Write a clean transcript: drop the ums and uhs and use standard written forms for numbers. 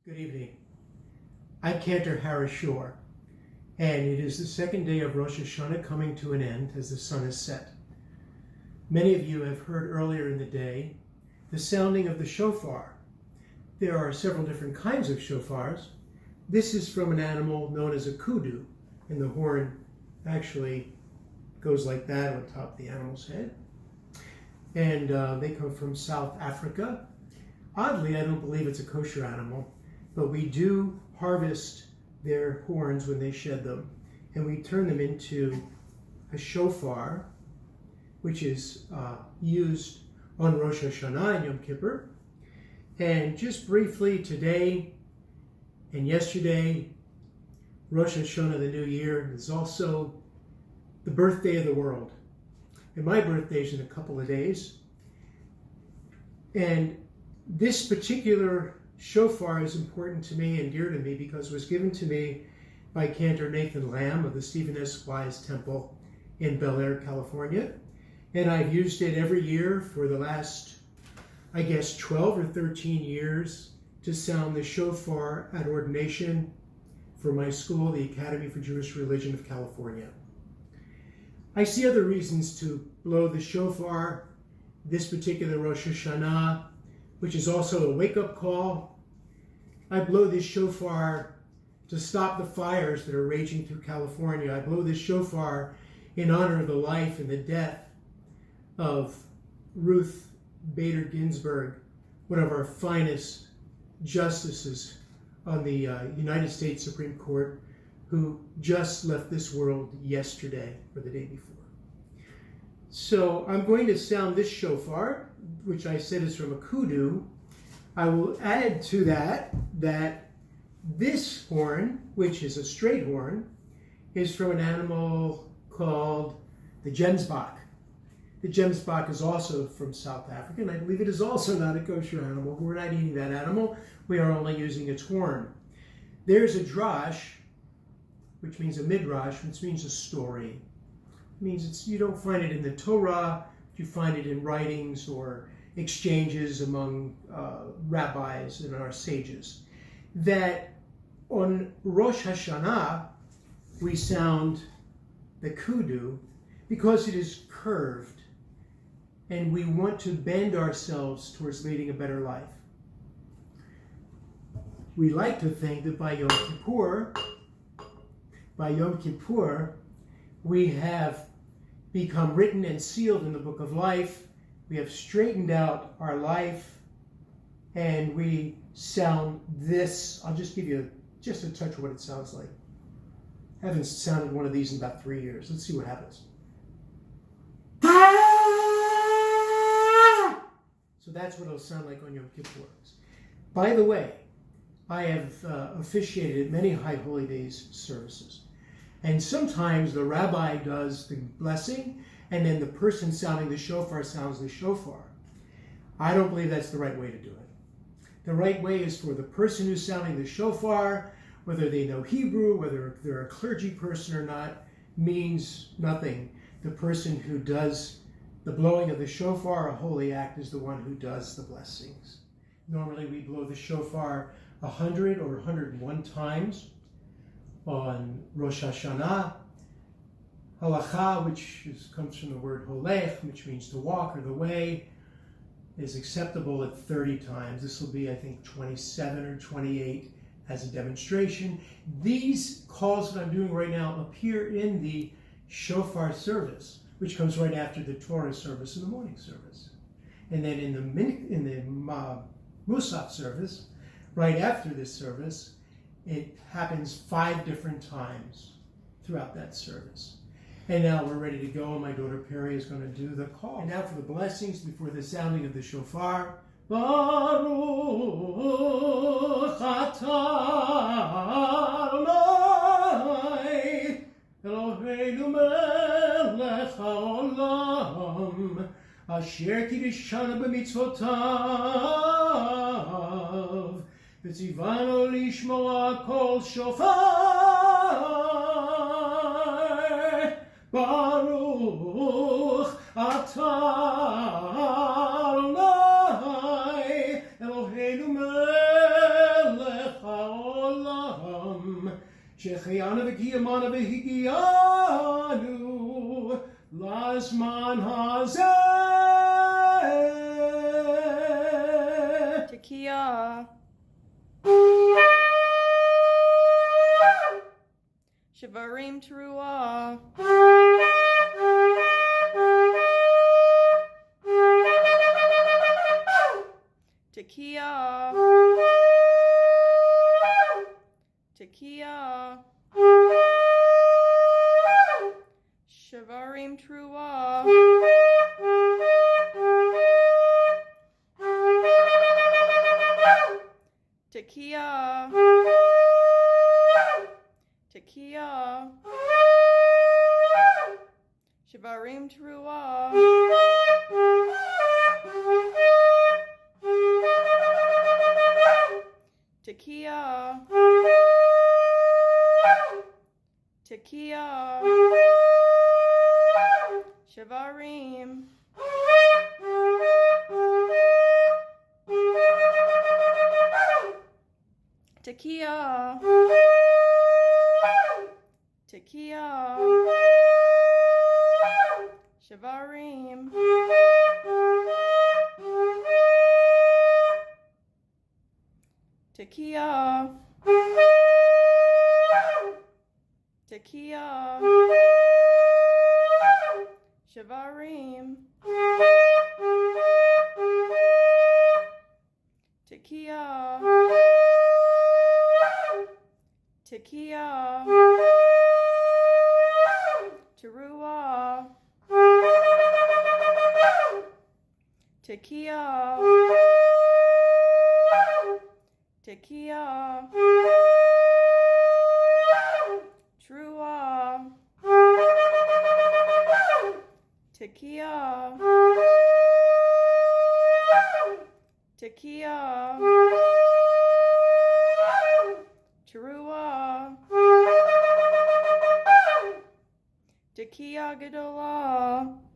Good evening. I'm Tekiah Gadola, and it is the second day of Rosh Hashanah coming to an end as the sun is set. Many of you have heard earlier in the day the sounding of the shofar. There are several different kinds of shofars. This is from an animal known as a kudu, and the horn actually goes like that on top of the animal's head. And they come from South Africa. Oddly, I don't believe it's a kosher animal, but we do harvest their horns when they shed them, and we turn them into a shofar, which is used on Rosh Hashanah and Yom Kippur. And just briefly, today and yesterday, Rosh Hashanah, the new year, is also the birthday of the world. And my birthday is in a couple of days. And this particular shofar is important to me and dear to me because it was given to me by Cantor Nathan Lamb of the Stephen S. Wise Temple in Bel Air, California. And I've used it every year for the last, 12 or 13 years to sound the shofar at ordination for my school, the Academy for Jewish Religion of California. I see other reasons to blow the shofar this particular Rosh Hashanah, which is also a wake-up call. I blow this shofar to stop the fires that are raging through California. I blow this shofar in honor of the life and the death of Ruth Bader Ginsburg, one of our finest justices on the United States Supreme Court, who just left this world yesterday or the day before. So I'm going to sound this shofar, which I said is from a kudu. I will add to that this horn, which is a straight horn, is from an animal called the gemsbok. The gemsbok is also from South Africa, and I believe it is also not a kosher animal. We're not eating that animal. We are only using its horn. There's a drash, which means a midrash, which means a story. It means you don't find it in the Torah, you find it in writings or exchanges among rabbis and our sages. That on Rosh Hashanah, we sound the kudu because it is curved and we want to bend ourselves towards leading a better life. We like to think that by Yom Kippur, we have become written and sealed in the book of life. We have straightened out our life, and we sound this. I'll just give you just a touch of what it sounds like. I haven't sounded one of these in about 3 years. Let's see what happens. So that's what it'll sound like on Yom Kippur. By the way, I have officiated many High Holy Days services. And sometimes the rabbi does the blessing, and then the person sounding the shofar sounds the shofar. I don't believe that's the right way to do it. The right way is for the person who's sounding the shofar, whether they know Hebrew, whether they're a clergy person or not, means nothing. The person who does the blowing of the shofar, a holy act, is the one who does the blessings. Normally we blow the shofar 100 or 101 times on Rosh Hashanah. Halacha, which comes from the word holech, which means to walk or the way, is acceptable at 30 times. This will be, I think, 27 or 28 as a demonstration. These calls that I'm doing right now appear in the shofar service, which comes right after the Torah service and the morning service. And then in the Musaf service, right after this service, it happens 5 different times throughout that service. And now we're ready to go, and my daughter Peri is going to do the call. And now for the blessings before the sounding of the shofar. Baruch atah Adonai Eloheinu melech haolam asher kiddushanu b'mitzvotav v'tzivanu lishmoa kol shofar. Baruch atah Adonai Eloheinu melech Shechianu v'kiyamanu v'higiyanu lazman hazeh. Tekiah. Shavarim Teruah. Tekiah. Tekiah. Shavarim Teruah. Tekiah. Tekiah. Shavarim Teruah. Tekiah. Tekiah. Shavarim. Tekiah. Tekiah. Shavarim. Tekiah. Tekiah. Shavarim. Tekiah. Tekiah. Teruah. Tekiah. Tekiah. Teruah. Tekiah. Tekiah. Teruah. Tekiah Gadola.